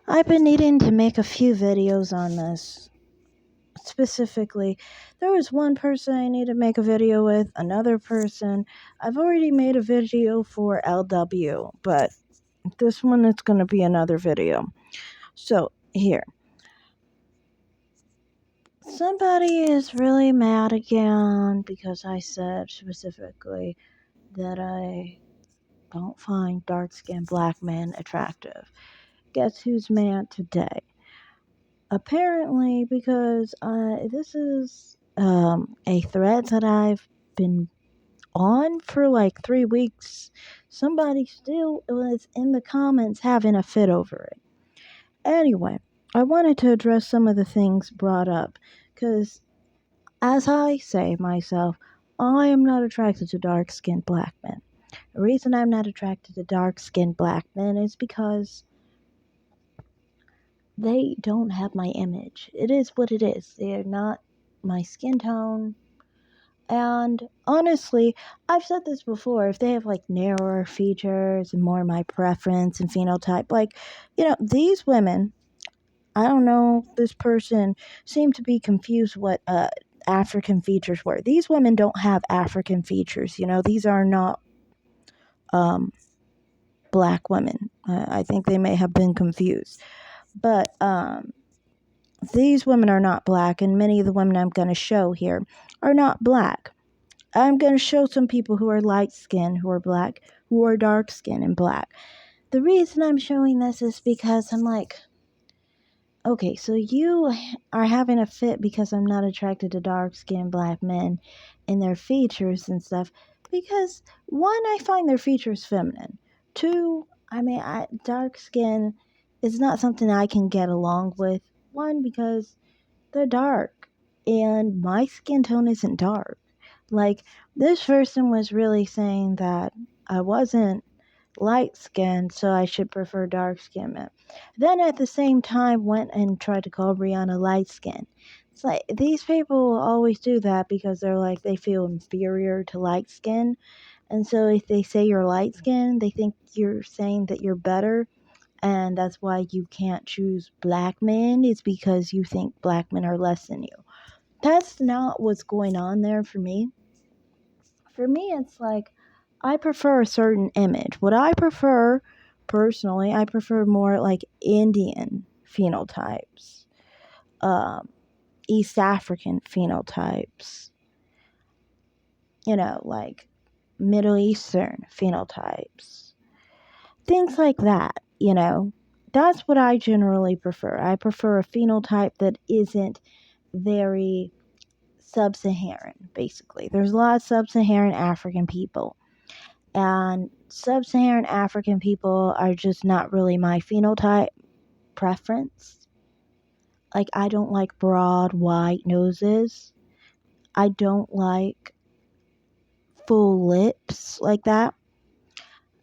I've been needing to make a few videos on this. Specifically, there was one person I need to make a video with, another person. I've already made a video for LW, but this one is going to be another video. So, here. Somebody is really mad again because I said specifically that I don't find dark skinned black men attractive. Guess who's mad today? Apparently, because this is a thread that I've been on for like 3 weeks. Somebody still was in the comments having a fit over it. Anyway, I wanted to address some of the things brought up because, as I say myself, I am not attracted to dark skinned black men. The reason I'm not attracted to dark skinned black men is because they don't have my image. It is what it is. They're not my skin tone. And honestly, I've said this before, if they have like narrower features and more my preference and phenotype, like, these women, I don't know, this person seemed to be confused what African features were. These women don't have African features, these are not um, black women. I think they may have been confused. But these women are not black, and many of the women I'm going to show here are not black. I'm going to show some people who are light skinned, who are black, who are dark skinned and black. The reason I'm showing this is because I'm like, okay, so you are having a fit because I'm not attracted to dark skinned black men and their features and stuff. Because, one, I find their features feminine. Two, dark skin is not something I can get along with. One, because they're dark and my skin tone isn't dark. Like, this person was really saying that I wasn't light skinned, so I should prefer dark skin men. Then at the same time went and tried to call Rihanna light skinned. It's like these people will always do that because they're like they feel inferior to light skin. And so if they say you're light skinned, they think you're saying that you're better, and that's why you can't choose black men, is because you think black men are less than you. That's not what's going on there for me. For me, it's like I prefer a certain image. What I prefer, personally, I prefer more like Indian phenotypes, um, East African phenotypes, like Middle Eastern phenotypes, things like that. That's what I generally prefer. I prefer a phenotype that isn't very sub-Saharan, basically. There's a lot of sub-Saharan African people, and sub-Saharan African people are just not really my phenotype preference. Like, I don't like broad white noses. I don't like full lips like that.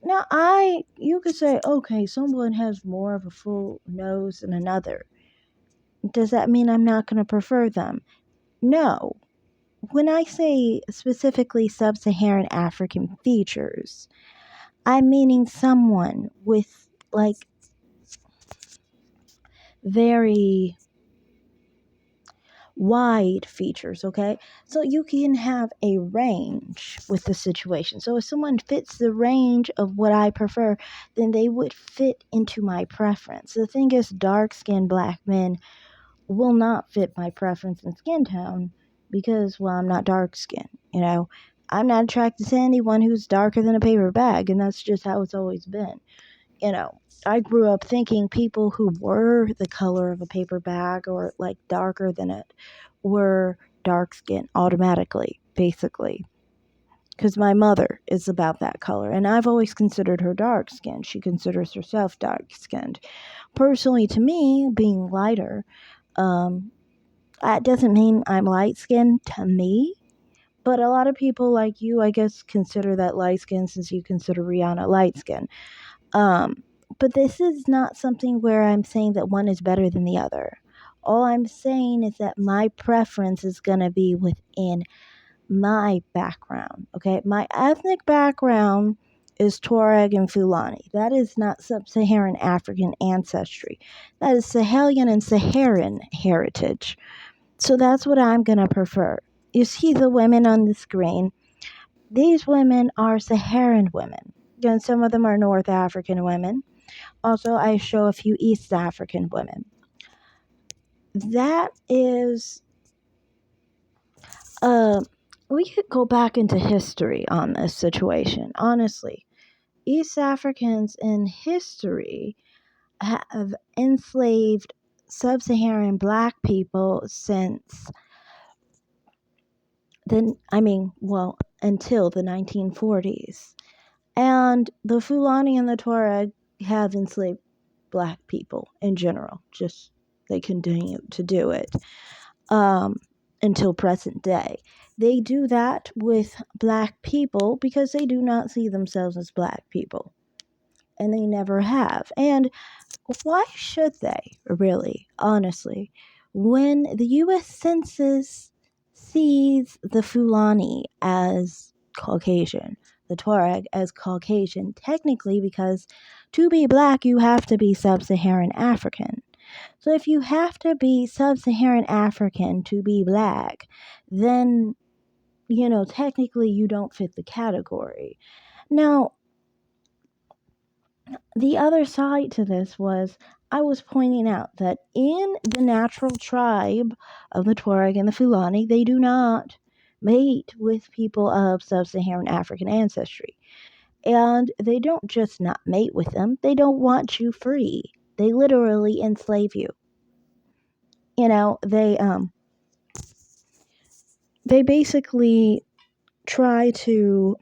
Now, you could say, okay, someone has more of a full nose than another. Does that mean I'm not going to prefer them? No. When I say specifically sub-Saharan African features, I'm meaning someone with like very wide features, okay? So you can have a range with the situation. So if someone fits the range of what I prefer, then they would fit into my preference. The thing is, dark skinned black men will not fit my preference in skin tone because, well, I'm not dark skinned. I'm not attracted to anyone who's darker than a paper bag, and that's just how it's always been. you know, I grew up thinking people who were the color of a paper bag or like darker than it were dark skinned automatically, basically. Because my mother is about that color, and I've always considered her dark skinned. She considers herself dark skinned. Personally, to me, being lighter, um, that doesn't mean I'm light skinned to me. But a lot of people like you, I guess, consider that light skin since you consider Rihanna light skin. Um, but this is not something where I'm saying that one is better than the other. All I'm saying is that my preference is going to be within my background, okay? My ethnic background is Tuareg and Fulani. That is not sub-Saharan African ancestry. That is Sahelian and Saharan heritage. So that's what I'm going to prefer. You see the women on the screen. These women are Saharan women. And some of them are North African women. Also, I show a few East African women. That is, we could go back into history on this situation, honestly. East Africans in history have enslaved sub-Saharan black people since until the 1940s. And the Fulani and the Tuareg have enslaved black people in general. Just they continue to do it until present day. They do that with black people because they do not see themselves as black people. And they never have. And why should they, really, honestly? When the U.S. Census sees the Fulani as Caucasian, the Tuareg as Caucasian, technically because to be black, you have to be sub-Saharan African. So if you have to be sub-Saharan African to be black, then, technically you don't fit the category. Now, the other side to this was I was pointing out that in the natural tribe of the Tuareg and the Fulani, they do not mate with people of sub-Saharan African ancestry. And they don't just not mate with them, they don't want you free. They literally enslave you. They basically try to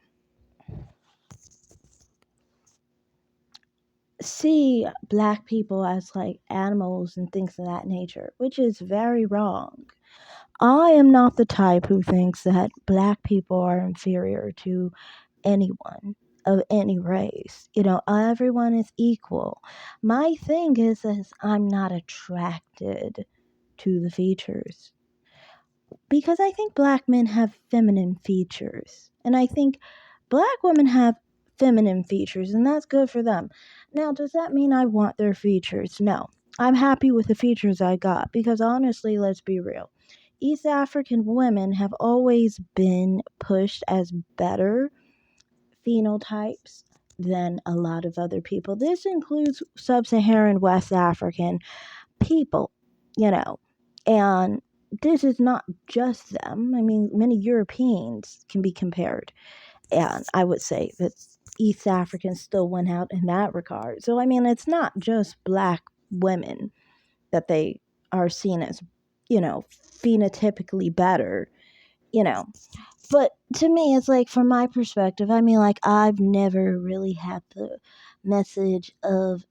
see black people as like animals and things of that nature, which is very wrong. I am not the type who thinks that black people are inferior to anyone of any race. Everyone is equal. My thing is I'm not attracted to the features. Because I think black men have feminine features. And I think black women have feminine features, and that's good for them. Now, does that mean I want their features? No. I'm happy with the features I got because honestly, let's be real. East African women have always been pushed as better phenotypes than a lot of other people. This includes sub-Saharan West African people, and this is not just them. I mean, many Europeans can be compared, and I would say that East Africans still went out in that regard. So, I mean, it's not just black women that they are seen as, phenotypically better, But to me, it's like, from my perspective, I mean, like, I've never really had the message of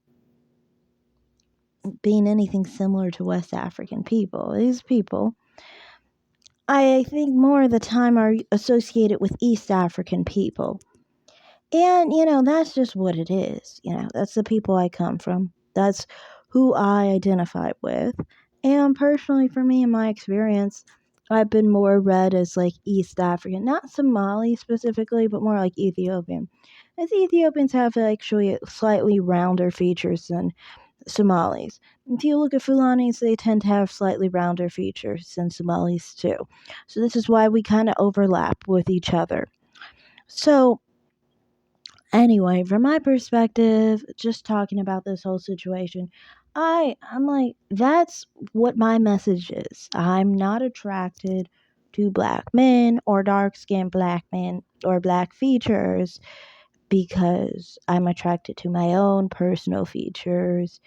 being anything similar to West African people. These people, I think more of the time, are associated with East African people. And, that's just what it is. That's the people I come from. That's who I identify with. And personally, for me, in my experience, I've been more read as like East African, not Somali specifically, but more like Ethiopian. As Ethiopians have actually slightly rounder features than Somalis. If you look at Fulanis, they tend to have slightly rounder features than Somalis too. So this is why we kind of overlap with each other. So anyway, from my perspective, just talking about this whole situation, I'm like, that's what my message is. I'm not attracted to black men or dark skinned black men or black features because I'm attracted to my own personal features.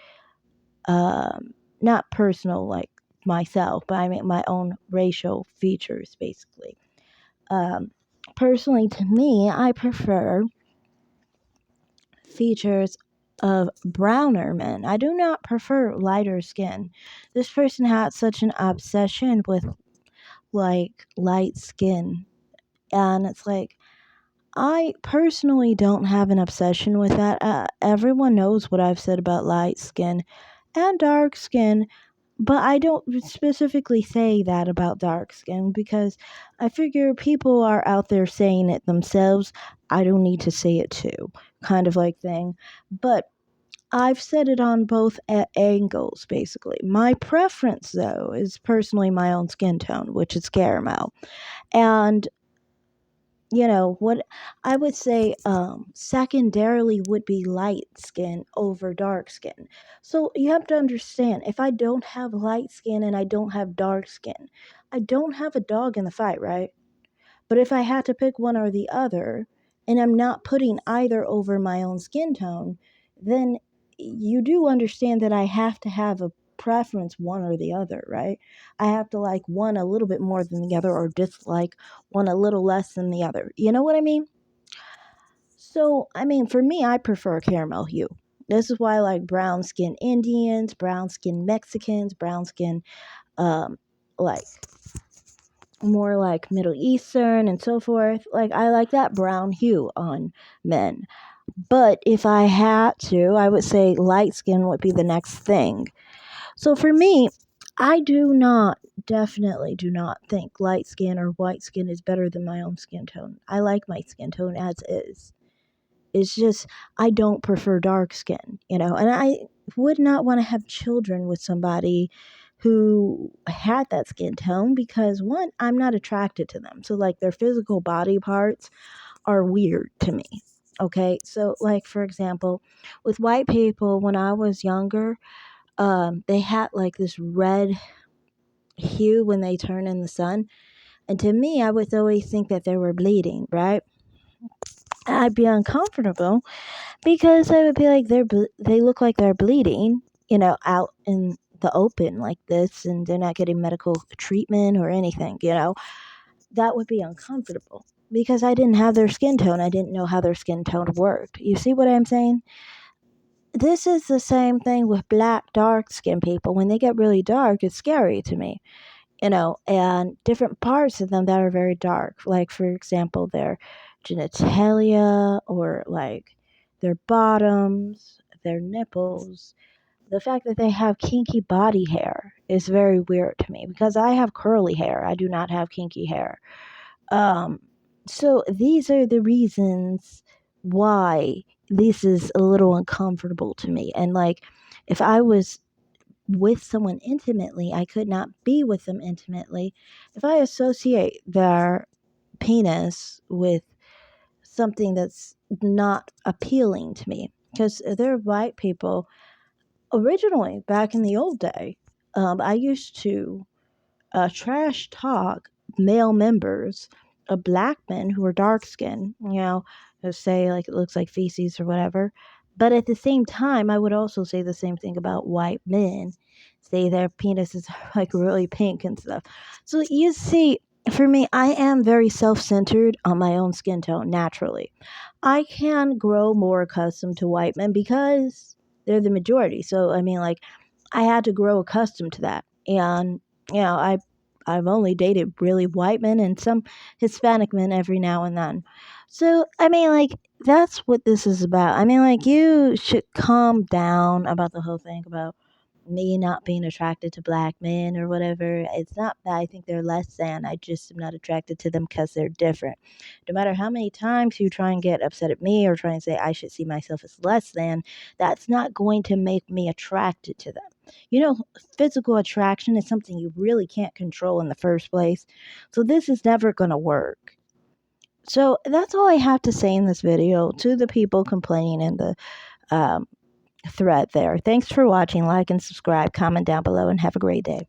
Not personal like myself, but I mean my own racial features basically. Personally, to me, I prefer features of browner men. I do not prefer lighter skin. This person had such an obsession with like light skin. And it's like, I personally don't have an obsession with that. Everyone knows what I've said about light skin and dark skin. But I don't specifically say that about dark skin because I figure people are out there saying it themselves. I don't need to say it too, kind of like thing. But I've said it on both angles, basically. My preference, though, is personally my own skin tone, which is caramel. And what I would say secondarily would be light skin over dark skin. So you have to understand, if I don't have light skin and I don't have dark skin, I don't have a dog in the fight, right? But if I had to pick one or the other, and I'm not putting either over my own skin tone, then you do understand that I have to have a preference one or the other, right? I have to like one a little bit more than the other or dislike one a little less than the other. You know what I mean? So, I mean, for me, I prefer caramel hue. This is why I like brown skin Indians, brown skin Mexicans, brown skin, like more like Middle Eastern and so forth. Like, I like that brown hue on men. But if I had to, I would say light skin would be the next thing. So for me, I definitely do not think light skin or white skin is better than my own skin tone. I like my skin tone as is. It's just, I don't prefer dark skin, and I would not want to have children with somebody who had that skin tone because one, I'm not attracted to them. So like their physical body parts are weird to me. Okay. So like for example, with white people when I was younger, they had like this red hue when they turn in the sun. And to me, I would always think that they were bleeding, right? I'd be uncomfortable because I would be like, they look like they're bleeding, out in the open like this, and they're not getting medical treatment or anything. That would be uncomfortable because I didn't have their skin tone. I didn't know how their skin tone worked. You see what I'm saying? This is the same thing with black, dark skin people. When they get really dark, it's scary to me, and different parts of them that are very dark. Like, for example, their genitalia or like their bottoms, their nipples. The fact that they have kinky body hair is very weird to me because I have curly hair. I do not have kinky hair. Um, so these are the reasons why this is a little uncomfortable to me. And like, if I was with someone intimately, I could not be with them intimately if I associate their penis with something that's not appealing to me. Because they're white people. Originally, back in the old day, I used to trash talk male members of black men who are dark skinned, who say like it looks like feces or whatever. But at the same time, I would also say the same thing about white men, say their penises are like really pink and stuff. So you see, for me, I am very self centered on my own skin tone naturally. I can grow more accustomed to white men because they're the majority. So, I mean, like, I had to grow accustomed to that. And, I've only dated really white men and some Hispanic men every now and then. So, I mean, like, that's what this is about. I mean, like, you should calm down about the whole thing about me not being attracted to black men or whatever. It's not that I think they're less than. I just am not attracted to them because they're different. No matter how many times you try and get upset at me or try and say I should see myself as less than, that's not going to make me attracted to them. Physical attraction is something you really can't control in the first place. So this is never going to work. So that's all I have to say in this video to the people complaining in the um, thread there. Thanks for watching. Like and subscribe, comment down below, and have a great day.